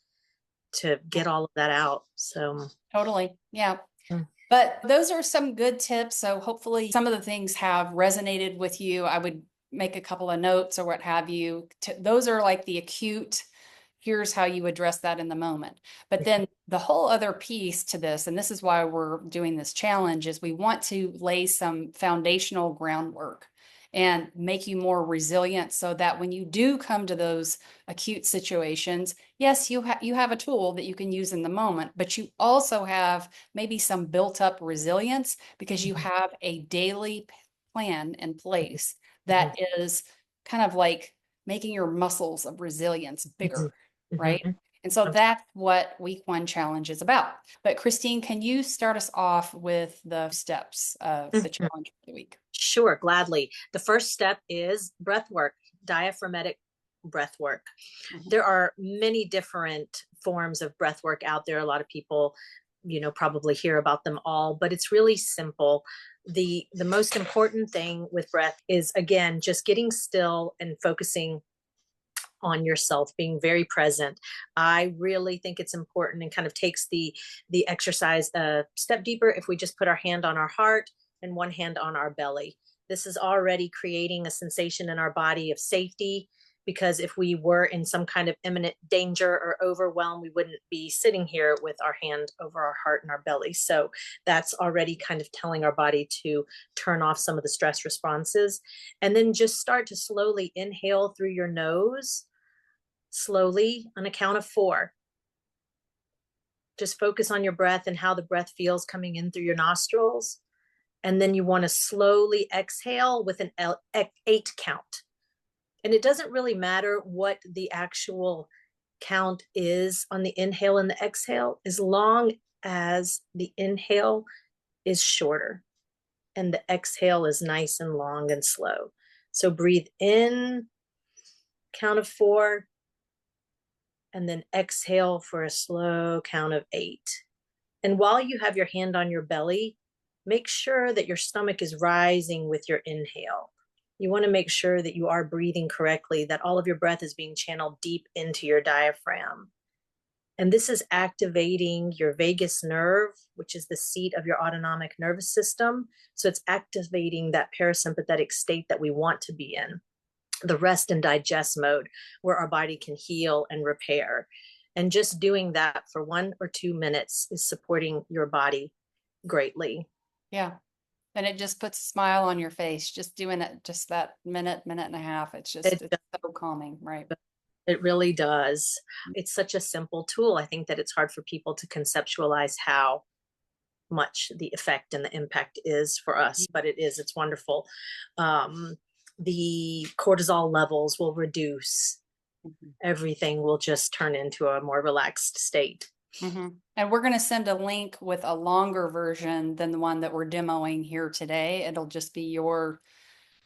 to get all of that out. So, Totally. Yeah. mm, But those are some good tips. So hopefully some of the things have resonated with you. I would make a couple of notes or what have you. Those are like the acute, here's how you address that in the moment. But then the whole other piece to this, and this is why we're doing this challenge, is we want to lay some foundational groundwork. and make you more resilient so that when you do come to those acute situations, yes, you have a tool that you can use in the moment, but you also have maybe some built up resilience because you Mhm. have a daily plan in place Mhm. that is kind of like making your muscles of resilience bigger, Mhm. right? Mhm. And so that's what week one challenge is about. But Christine, can you start us off with the steps of the Mhm. challenge for the week? Sure, gladly. The first step is breath work, diaphragmatic breath work. Mhm. There are many different forms of breath work out there. A lot of people, probably hear about them all, but it's really simple. The most important thing with breath is, again, just getting still and focusing on yourself, being very present. I really think it's important and kind of takes the exercise a step deeper if we just put our hand on our heart and one hand on our belly. This is already creating a sensation in our body of safety, because if we were in some kind of imminent danger or overwhelm, we wouldn't be sitting here with our hand over our heart and our belly. So that's already kind of telling our body to turn off some of the stress responses. And then just start to slowly inhale through your nose, slowly on a count of 4. Just focus on your breath and how the breath feels coming in through your nostrils. And then you want to slowly exhale with an 8 count. And it doesn't really matter what the actual count is on the inhale and the exhale, as long as the inhale is shorter and the exhale is nice and long and slow. So breathe in, count of 4, and then exhale for a slow count of 8. And while you have your hand on your belly, make sure that your stomach is rising with your inhale. You want to make sure that you are breathing correctly, that all of your breath is being channeled deep into your diaphragm. And this is activating your vagus nerve, which is the seat of your autonomic nervous system. So it's activating that parasympathetic state that we want to be in, the rest and digest mode, where our body can heal and repair. And just doing that for 1 or 2 minutes is supporting your body greatly. Yeah. And it just puts a smile on your face, just doing it just that minute, minute and a half. It, It's so calming, right? it really does. It's such a simple tool. I think that it's hard for people to conceptualize how much the effect and the impact is for us, but it is, it's wonderful. Um, the cortisol levels will reduce, Mhm. everything will just turn into a more relaxed state. And we're going to send a link with a longer version than the one that we're demoing here today. It'll just be your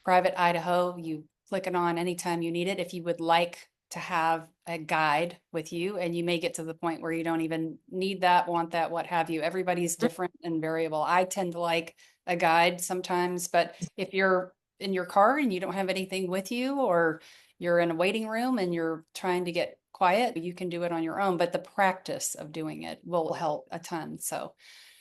private Idaho. You click it on anytime you need it. If you would like to have a guide with you, and you may get to the point where you don't even need that, want that, what have you. Everybody's different and variable. I tend to like a guide sometimes, but if you're in your car and you don't have anything with you, or you're in a waiting room and you're trying to get quiet, you can do it on your own, but the practice of doing it will help a ton. So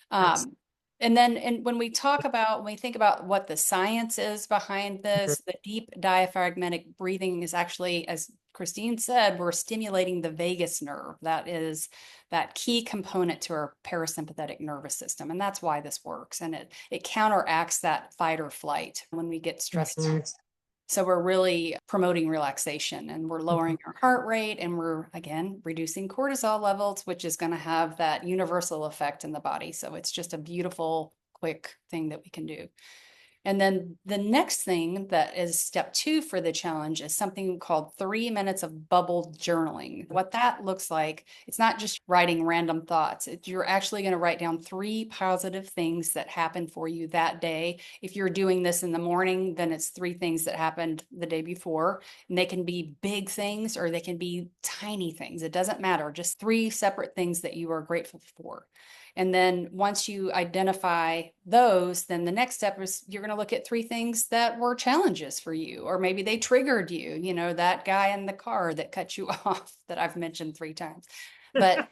Absolutely. um, and then when we talk about, when we think about what the science is behind this, the deep diaphragmatic breathing is actually, as Christine said, we're stimulating the vagus nerve. That is that key component to our parasympathetic nervous system. And that's why this works. And it counteracts that fight or flight when we get stressed. Mhm. So we're really promoting relaxation, and we're Mhm. lowering our heart rate, and we're again reducing cortisol levels, which is going to have that universal effect in the body. So it's just a beautiful, quick thing that we can do. And then the next thing that is step 2 for the challenge is something called 3 minutes of bubble journaling. What that looks like, it's not just writing random thoughts. You're actually going to write down 3 positive things that happened for you that day. If you're doing this in the morning, then it's 3 things that happened the day before. And they can be big things or they can be tiny things. It doesn't matter. Just 3 separate things that you are grateful for. And then once you identify those, then the next step is you're going to look at 3 things that were challenges for you, or maybe they triggered you, that guy in the car that cut you off that I've mentioned 3 times. But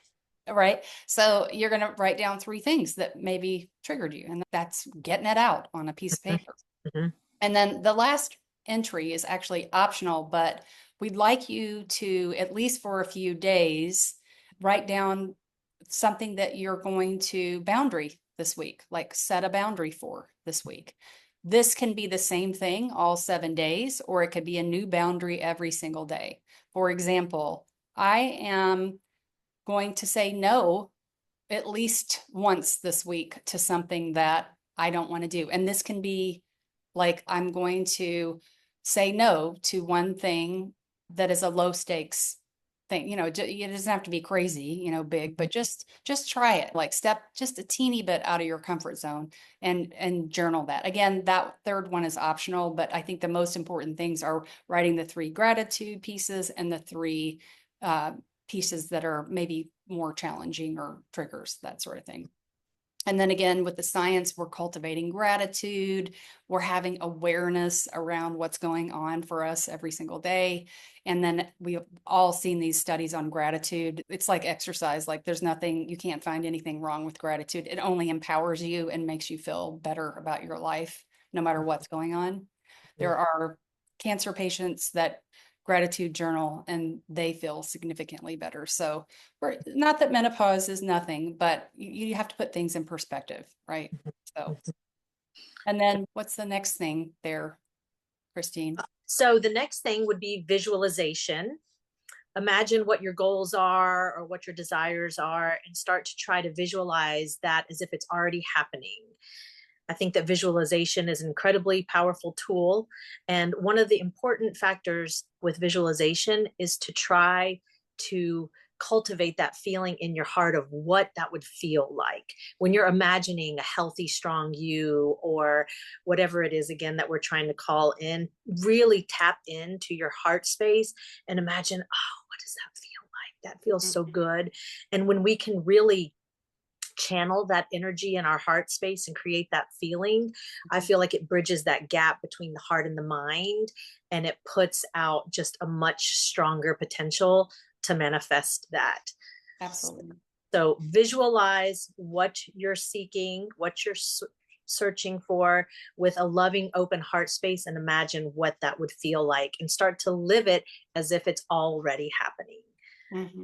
right. So you're going to write down 3 things that maybe triggered you, and that's getting it out on a piece of paper. Mhm. And then the last entry is actually optional, but we'd like you to, at least for a few days, write down something that you're going to boundary this week, like set a boundary for this week. This can be the same thing all 7 days, or it could be a new boundary every single day. For example, I am going to say no at least once this week to something that I don't want to do. And this can be like I'm going to say no to one thing that is a low stakes thing. It doesn't have to be crazy, big, but just try it. Like step just a teeny bit out of your comfort zone and journal that. Again, that third one is optional, but I think the most important things are writing the 3 gratitude pieces and the 3 pieces that are maybe more challenging or triggers, that sort of thing. And then again, with the science, we're cultivating gratitude. We're having awareness around what's going on for us every single day. And then we've all seen these studies on gratitude. It's like exercise, like there's nothing, you can't find anything wrong with gratitude. It only empowers you and makes you feel better about your life, no matter what's going on. There are cancer patients that gratitude journal and they feel significantly better. So not that menopause is nothing, but you have to put things in perspective, right? So, and then what's the next thing there, Christine? So the next thing would be visualization. Imagine what your goals are or what your desires are and start to try to visualize that as if it's already happening. I think that visualization is an incredibly powerful tool. And one of the important factors with visualization is to try to cultivate that feeling in your heart of what that would feel like when you're imagining a healthy, strong you, or whatever it is, again, that we're trying to call in. Really tap into your heart space and imagine, oh, what does that feel like? That feels so good. And when we can really channel that energy in our heart space and create that feeling, I feel like it bridges that gap between the heart and the mind, and it puts out just a much stronger potential to manifest that. Absolutely. So visualize what you're seeking, what you're searching for with a loving, open heart space, and imagine what that would feel like and start to live it as if it's already happening. Mm-hmm.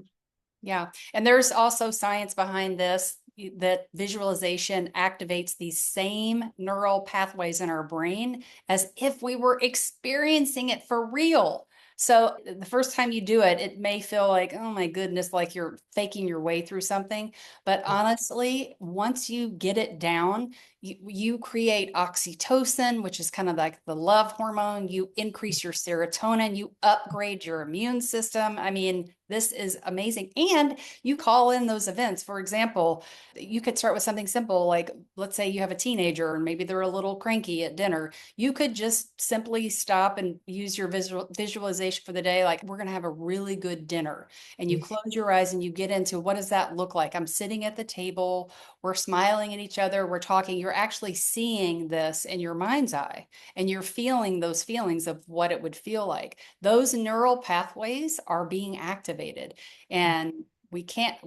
Yeah. And there's also science behind this that visualization activates these same neural pathways in our brain as if we were experiencing it for real. So the first time you do it, it may feel like, oh my goodness, like you're faking your way through something. But honestly, once you get it down, you create oxytocin, which is kind of like the love hormone. You increase your serotonin, you upgrade your immune system. I mean, this is amazing. And you call in those events. For example, you could start with something simple, like let's say you have a teenager and maybe they're a little cranky at dinner. You could just simply stop and use your visualization for the day. Like, we're going to have a really good dinner. And you close your eyes and you get into, what does that look like? I'm sitting at the table. We're smiling at each other. We're talking. You're actually seeing this in your mind's eye and you're feeling those feelings of what it would feel like. Those neural pathways are being activated, and we can't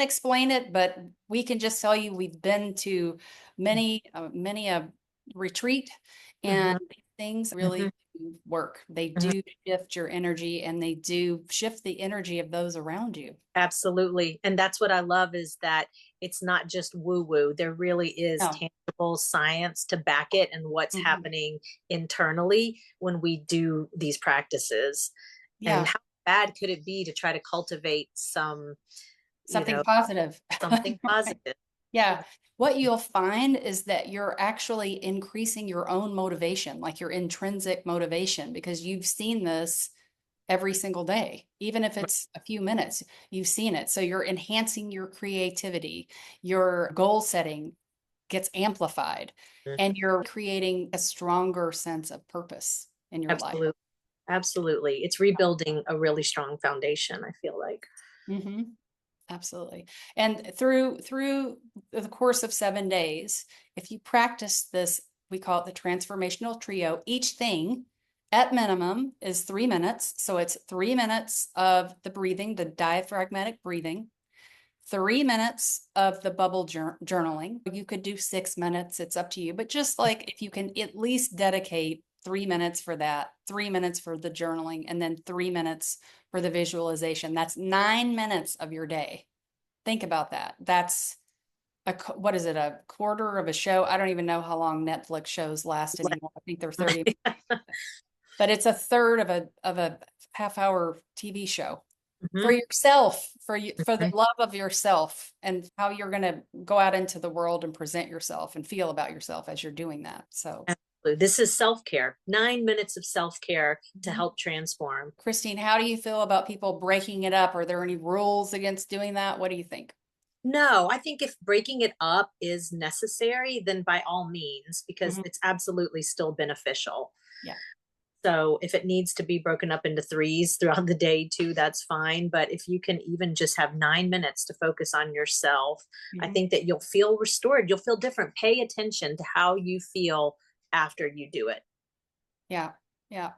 explain it, but we can just tell you we've been to many a retreat, and these things really do work. They do shift your energy and they do shift the energy of those around you. Absolutely. And that's what I love, is that it's not just woo woo. There really is No. tangible science to back it and what's Mhm. happening internally when we do these practices. And Yeah, how bad could it be to try to cultivate some, you something know, positive. something Right. positive? Yeah. What you'll find is that you're actually increasing your own motivation, like your intrinsic motivation, because you've seen this every single day, even if it's a few minutes, you've seen it. So you're enhancing your creativity, your goal setting gets amplified, and you're creating a stronger sense of purpose in your life. Absolutely. Absolutely. It's rebuilding a really strong foundation, I feel like. Hmm. Absolutely. And through the course of 7 days, if you practice this, we call it the transformational trio. Each thing at minimum is 3 minutes. So it's 3 minutes of the breathing, the diaphragmatic breathing, 3 minutes of the bubble journaling. You could do 6 minutes, it's up to you. But just like if you can at least dedicate 3 minutes for that, 3 minutes for the journaling, and then 3 minutes for the visualization, that's 9 minutes of your day. Think about that. That's what is it, a quarter of a show? I don't even know how long Netflix shows last anymore. I think they're 30, but it's a third of a half hour TV show for Mhm, yourself, for you, for the mhm. love of yourself and how you're going to go out into the world and present yourself and feel about yourself as you're doing that. So, Absolutely. This is self-care. 9 minutes of self-care to mhm. help transform. Christine, how do you feel about people breaking it up? Are there any rules against doing that? What do you think? No, I think if breaking it up is necessary, then by all means, because Mhm. it's absolutely still beneficial. Yeah. So if it needs to be broken up into threes throughout the day too, that's fine. But if you can even just have 9 minutes to focus on yourself, I Mhm. think that you'll feel restored. You'll feel different. Pay attention to how you feel after you do it. Yeah. Yeah.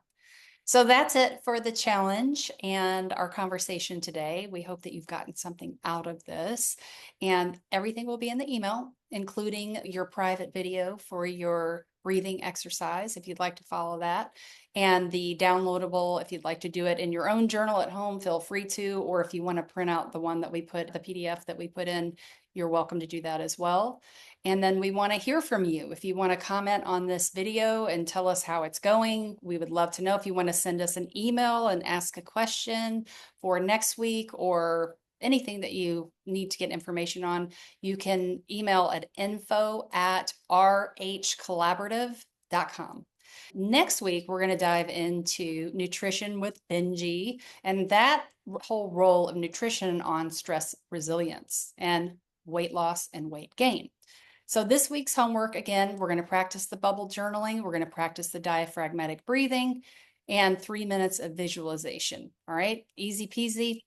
So that's it for the challenge and our conversation today. We hope that you've gotten something out of this, and everything will be in the email, including your private video for your breathing exercise if you'd like to follow that, and the downloadable if you'd like to do it in your own journal at home, feel free to, or if you want to print out the one that we put, the PDF that we put in, you're welcome to do that as well. And then we want to hear from you. If you want to comment on this video and tell us how it's going, we would love to know. If you want to send us an email and ask a question for next week or anything that you need to get information on, you can email at info@rhcollaborative.com. Next week, we're going to dive into nutrition with Benji and that whole role of nutrition on stress resilience and weight loss and weight gain. So this week's homework, again, we're going to practice the bubble journaling. We're going to practice the diaphragmatic breathing and 3 minutes of visualization. All right, easy peasy.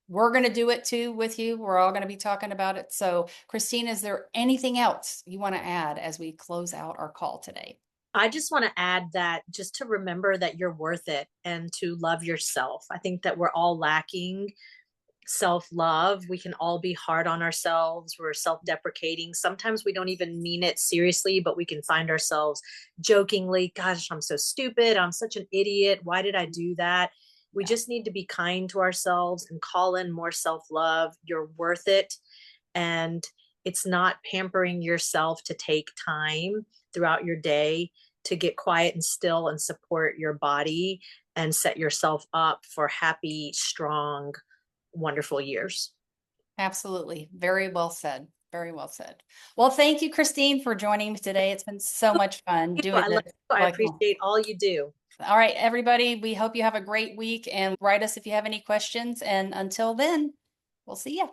We're going to do it too with you. We're all going to be talking about it. So Christine, is there anything else you want to add as we close out our call today? I just want to add that just to remember that you're worth it and to love yourself. I think that we're all lacking self love. We can all be hard on ourselves. We're self deprecating. Sometimes we don't even mean it seriously, but we can find ourselves jokingly, gosh, I'm so stupid. I'm such an idiot. Why did I do that? We Yeah, just need to be kind to ourselves and call in more self love. You're worth it. And it's not pampering yourself to take time throughout your day to get quiet and still and support your body and set yourself up for happy, strong, wonderful years. absolutely. Very well said. Very well said. Well, thank you, Christine, for joining me today. It's been so much fun doing I love this. you. I Like, appreciate all you do. all right, everybody, we hope you have a great week and write us if you have any questions. And until then, we'll see you.